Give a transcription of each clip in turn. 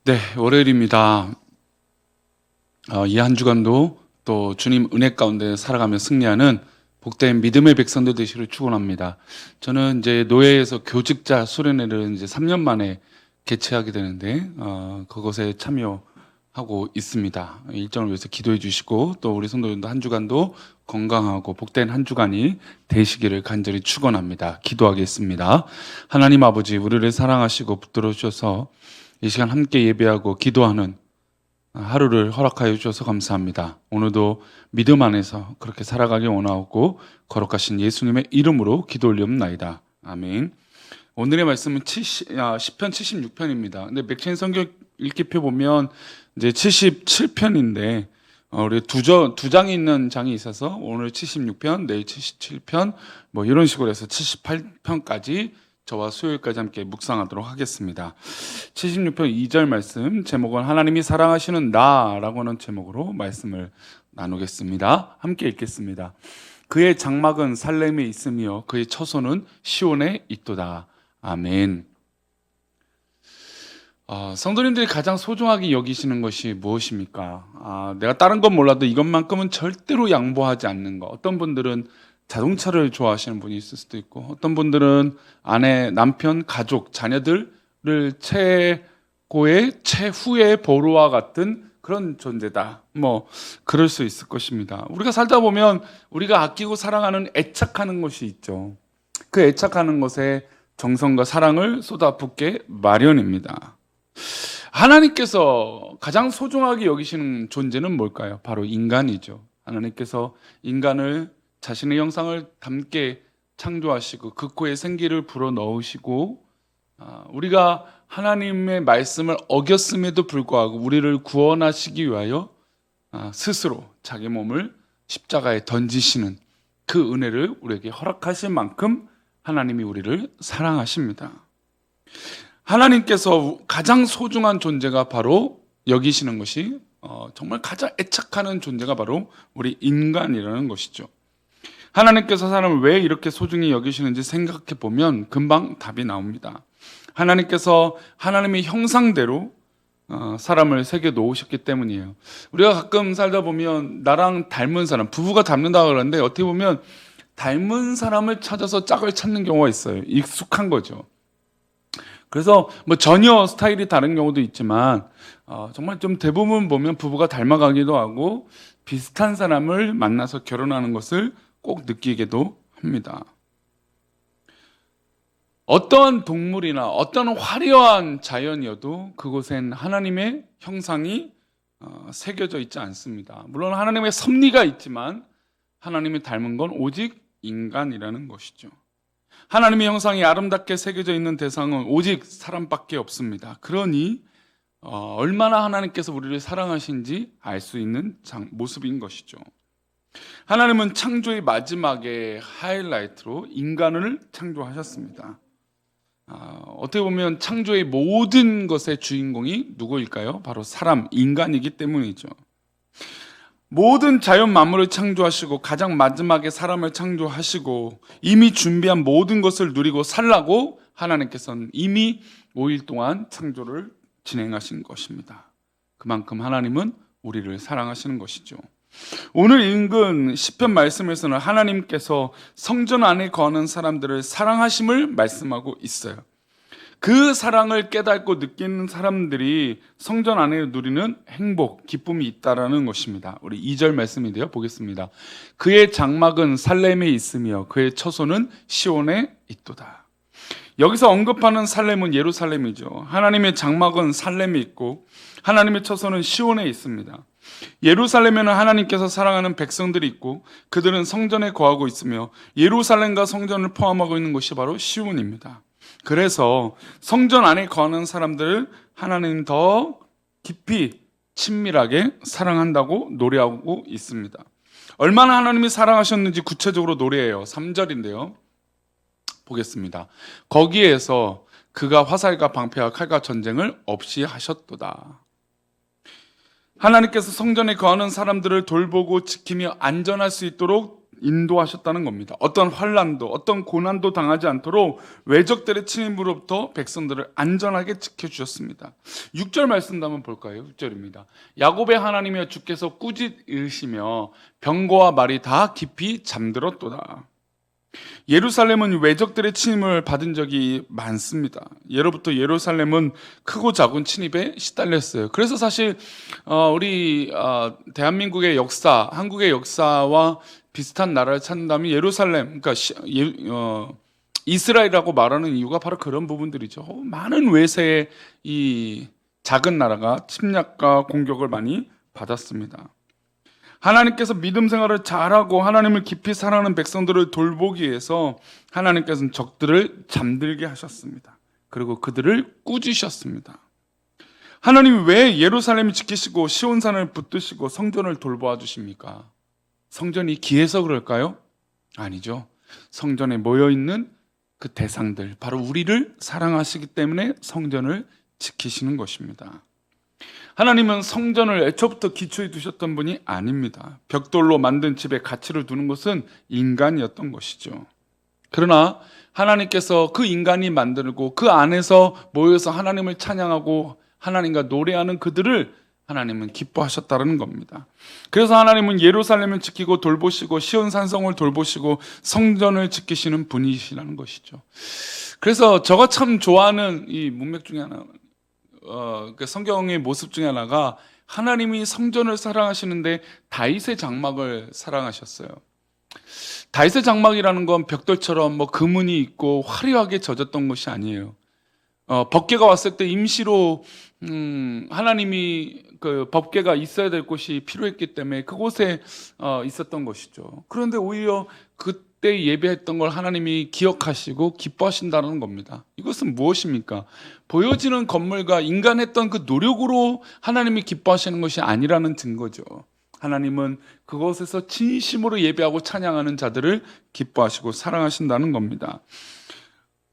네, 월요일입니다. 이 한 주간도 또 주님 은혜 가운데 살아가며 승리하는 복된 믿음의 백성들 되시기를 축원합니다. 저는 이제 노예에서 교직자 수련회를 이제 3년 만에 개최하게 되는데 그것에 참여하고 있습니다. 일정을 위해서 기도해 주시고 또 우리 성도님도 한 주간도 건강하고 복된 한 주간이 되시기를 간절히 축원합니다. 기도하겠습니다. 하나님 아버지, 우리를 사랑하시고 붙들어 주셔서 이 시간 함께 예배하고 기도하는 하루를 허락하여 주셔서 감사합니다. 오늘도 믿음 안에서 그렇게 살아가기 원하고 거룩하신 예수님의 이름으로 기도 올리옵나이다. 아멘. 오늘의 말씀은 시편 76편입니다. 근데 맥체인 성경 읽기표 보면 이제 77편인데 우리 두 장이 있는 장이 있어서 오늘 76편, 내일 77편 뭐 이런 식으로 해서 78편까지 저와 수요일까지 함께 묵상하도록 하겠습니다. 76편 2절 말씀 제목은 하나님이 사랑하시는 나라고 하는 제목으로 말씀을 나누겠습니다. 함께 읽겠습니다. 그의 장막은 살렘에 있으며 그의 처소는 시온에 있도다. 아멘. 성도님들이 가장 소중하게 여기시는 것이 무엇입니까? 내가 다른 건 몰라도 이것만큼은 절대로 양보하지 않는 것. 어떤 분들은 자동차를 좋아하시는 분이 있을 수도 있고, 어떤 분들은 아내, 남편, 가족, 자녀들을 최고의 최후의 보루와 같은 그런 존재다. 뭐 그럴 수 있을 것입니다. 우리가 살다 보면 우리가 아끼고 사랑하는 애착하는 것이 있죠. 그 애착하는 것에 정성과 사랑을 쏟아붓게 마련입니다. 하나님께서 가장 소중하게 여기시는 존재는 뭘까요? 바로 인간이죠. 하나님께서 인간을 자신의 형상을 닮게 창조하시고 그 코에 생기를 불어넣으시고 우리가 하나님의 말씀을 어겼음에도 불구하고 우리를 구원하시기 위하여 스스로 자기 몸을 십자가에 던지시는 그 은혜를 우리에게 허락하신 만큼 하나님이 우리를 사랑하십니다. 하나님께서 가장 소중한 존재가 바로 여기시는 것이 정말 가장 애착하는 존재가 바로 우리 인간이라는 것이죠. 하나님께서 사람을 왜 이렇게 소중히 여기시는지 생각해 보면 금방 답이 나옵니다. 하나님께서 하나님의 형상대로 사람을 새겨 놓으셨기 때문이에요. 우리가 가끔 살다 보면 나랑 닮은 사람, 부부가 닮는다고 그러는데 어떻게 보면 닮은 사람을 찾아서 짝을 찾는 경우가 있어요. 익숙한 거죠. 그래서 뭐 전혀 스타일이 다른 경우도 있지만 정말 좀 대부분 보면 부부가 닮아가기도 하고 비슷한 사람을 만나서 결혼하는 것을 꼭 느끼게도 합니다. 어떠한 동물이나 어떤 화려한 자연이어도 그곳엔 하나님의 형상이 새겨져 있지 않습니다. 물론 하나님의 섭리가 있지만 하나님이 닮은 건 오직 인간이라는 것이죠. 하나님의 형상이 아름답게 새겨져 있는 대상은 오직 사람밖에 없습니다. 그러니 얼마나 하나님께서 우리를 사랑하신지 알 수 있는 모습인 것이죠. 하나님은 창조의 마지막에 하이라이트로 인간을 창조하셨습니다. 어떻게 보면 창조의 모든 것의 주인공이 누구일까요? 바로 사람, 인간이기 때문이죠. 모든 자연 만물을 창조하시고 가장 마지막에 사람을 창조하시고 이미 준비한 모든 것을 누리고 살라고 하나님께서는 이미 5일 동안 창조를 진행하신 것입니다. 그만큼 하나님은 우리를 사랑하시는 것이죠. 오늘 읽은 시편 말씀에서는 하나님께서 성전 안에 거하는 사람들을 사랑하심을 말씀하고 있어요. 그 사랑을 깨닫고 느끼는 사람들이 성전 안에 누리는 행복, 기쁨이 있다라는 것입니다. 우리 2절 말씀인데요. 보겠습니다. 그의 장막은 살렘에 있으며 그의 처소는 시온에 있도다. 여기서 언급하는 살렘은 예루살렘이죠. 하나님의 장막은 살렘에 있고 하나님의 처소는 시온에 있습니다. 예루살렘에는 하나님께서 사랑하는 백성들이 있고 그들은 성전에 거하고 있으며 예루살렘과 성전을 포함하고 있는 것이 바로 시온입니다. 그래서 성전 안에 거하는 사람들을 하나님 더 깊이 친밀하게 사랑한다고 노래하고 있습니다. 얼마나 하나님이 사랑하셨는지 구체적으로 노래해요. 3절인데요. 보겠습니다. 거기에서 그가 화살과 방패와 칼과 전쟁을 없이 하셨도다. 하나님께서 성전에 거하는 사람들을 돌보고 지키며 안전할 수 있도록 인도하셨다는 겁니다. 어떤 환난도 어떤 고난도 당하지 않도록 외적들의 침입으로부터 백성들을 안전하게 지켜주셨습니다. 6절 말씀도 한번 볼까요? 6절입니다. 야곱의 하나님이여 주께서 꾸짖으시며 병거와 말이 다 깊이 잠들었도다. 예루살렘은 외적들의 침입을 받은 적이 많습니다. 예로부터 예루살렘은 크고 작은 침입에 시달렸어요. 그래서 사실 우리 대한민국의 역사, 한국의 역사와 비슷한 나라를 찾는다면 예루살렘, 그러니까 이스라엘이라고 말하는 이유가 바로 그런 부분들이죠. 많은 외세의 이 작은 나라가 침략과 공격을 많이 받았습니다. 하나님께서 믿음 생활을 잘하고 하나님을 깊이 사랑하는 백성들을 돌보기 위해서 하나님께서는 적들을 잠들게 하셨습니다. 그리고 그들을 꾸짖으셨습니다. 하나님이 왜 예루살렘을 지키시고 시온산을 붙드시고 성전을 돌보아 주십니까? 성전이 귀해서 그럴까요? 아니죠. 성전에 모여있는 그 대상들, 바로 우리를 사랑하시기 때문에 성전을 지키시는 것입니다. 하나님은 성전을 애초부터 기초에 두셨던 분이 아닙니다. 벽돌로 만든 집에 가치를 두는 것은 인간이었던 것이죠. 그러나 하나님께서 그 인간이 만들고 그 안에서 모여서 하나님을 찬양하고 하나님과 노래하는 그들을 하나님은 기뻐하셨다는 겁니다. 그래서 하나님은 예루살렘을 지키고 돌보시고 시온 산성을 돌보시고 성전을 지키시는 분이시라는 것이죠. 그래서 제가 참 좋아하는 이 문맥 중에 하나, 그 성경의 모습 중에 하나가 하나님이 성전을 사랑하시는데 다윗의 장막을 사랑하셨어요. 다윗의 장막이라는 건 벽돌처럼 금은이 있고 화려하게 젖었던 것이 아니에요. 법궤가 왔을 때 임시로 하나님이 그 법궤가 있어야 될 곳이 필요했기 때문에 그곳에 있었던 것이죠. 그런데 오히려 그때 예배했던 걸 하나님이 기억하시고 기뻐하신다는 겁니다. 이것은 무엇입니까? 보여지는 건물과 인간했던 그 노력으로 하나님이 기뻐하시는 것이 아니라는 증거죠. 하나님은 그곳에서 진심으로 예배하고 찬양하는 자들을 기뻐하시고 사랑하신다는 겁니다.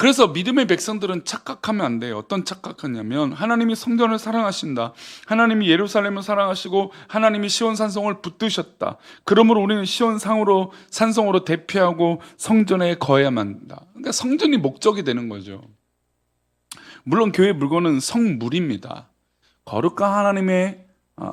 그래서 믿음의 백성들은 착각하면 안 돼요. 어떤 착각하냐면 하나님이 성전을 사랑하신다. 하나님이 예루살렘을 사랑하시고 하나님이 시온 산성을 붙드셨다. 그러므로 우리는 시온 산성으로 대피하고 성전에 거해야만 한다. 그러니까 성전이 목적이 되는 거죠. 물론 교회 물건은 성물입니다. 거룩한 하나님의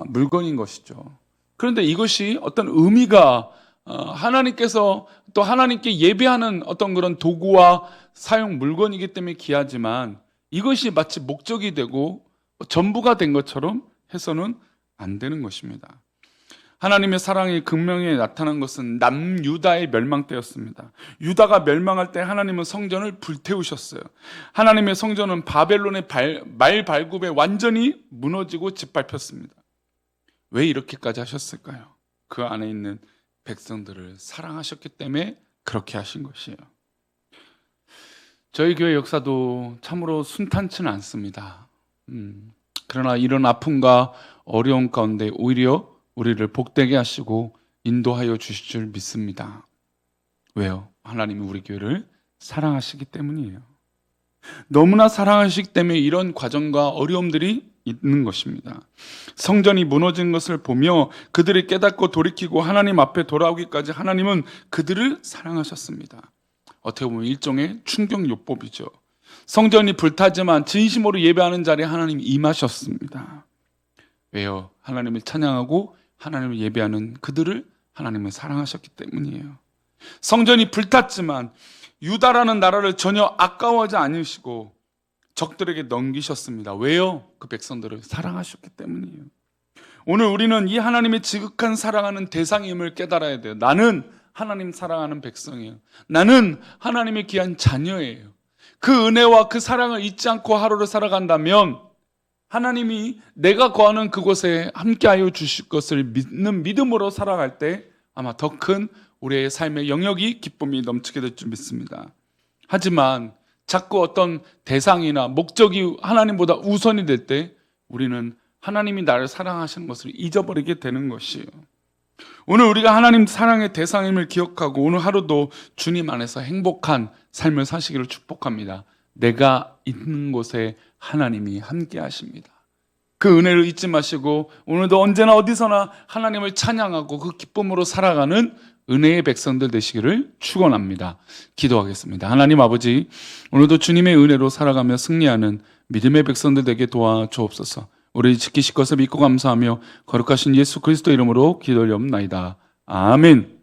물건인 것이죠. 그런데 이것이 어떤 의미가 하나님께서 또 하나님께 예배하는 어떤 그런 도구와 사용 물건이기 때문에 귀하지만 이것이 마치 목적이 되고 전부가 된 것처럼 해서는 안 되는 것입니다. 하나님의 사랑이 극명히 나타난 것은 남유다의 멸망 때였습니다. 유다가 멸망할 때 하나님은 성전을 불태우셨어요. 하나님의 성전은 바벨론의 말발굽에 완전히 무너지고 짓밟혔습니다. 왜 이렇게까지 하셨을까요? 그 안에 있는 백성들을 사랑하셨기 때문에 그렇게 하신 것이에요. 저희 교회 역사도 참으로 순탄치는 않습니다. 그러나 이런 아픔과 어려움 가운데 오히려 우리를 복되게 하시고 인도하여 주실 줄 믿습니다. 왜요? 하나님이 우리 교회를 사랑하시기 때문이에요. 너무나 사랑하시기 때문에 이런 과정과 어려움들이 있는 것입니다. 성전이 무너진 것을 보며 그들이 깨닫고 돌이키고 하나님 앞에 돌아오기까지 하나님은 그들을 사랑하셨습니다. 어떻게 보면 일종의 충격요법이죠. 성전이 불타지만 진심으로 예배하는 자리에 하나님이 임하셨습니다. 왜요? 하나님을 찬양하고 하나님을 예배하는 그들을 하나님은 사랑하셨기 때문이에요. 성전이 불탔지만 유다라는 나라를 전혀 아까워하지 않으시고 적들에게 넘기셨습니다. 왜요? 그 백성들을 사랑하셨기 때문이에요. 오늘 우리는 이 하나님의 지극한 사랑하는 대상임을 깨달아야 돼요. 나는 하나님 사랑하는 백성이에요. 나는 하나님의 귀한 자녀예요. 그 은혜와 그 사랑을 잊지 않고 하루를 살아간다면 하나님이 내가 거하는 그곳에 함께하여 주실 것을 믿는 믿음으로 살아갈 때 아마 더 큰 우리의 삶의 영역이 기쁨이 넘치게 될 줄 믿습니다. 하지만 자꾸 어떤 대상이나 목적이 하나님보다 우선이 될 때 우리는 하나님이 나를 사랑하시는 것을 잊어버리게 되는 것이에요. 오늘 우리가 하나님 사랑의 대상임을 기억하고 오늘 하루도 주님 안에서 행복한 삶을 사시기를 축복합니다. 내가 있는 곳에 하나님이 함께 하십니다. 그 은혜를 잊지 마시고 오늘도 언제나 어디서나 하나님을 찬양하고 그 기쁨으로 살아가는 은혜의 백성들 되시기를 축원합니다. 기도하겠습니다. 하나님 아버지, 오늘도 주님의 은혜로 살아가며 승리하는 믿음의 백성들 되게 도와 주옵소서. 우리 지키실 것을 믿고 감사하며 거룩하신 예수 그리스도 이름으로 기도하옵나이다. 아멘.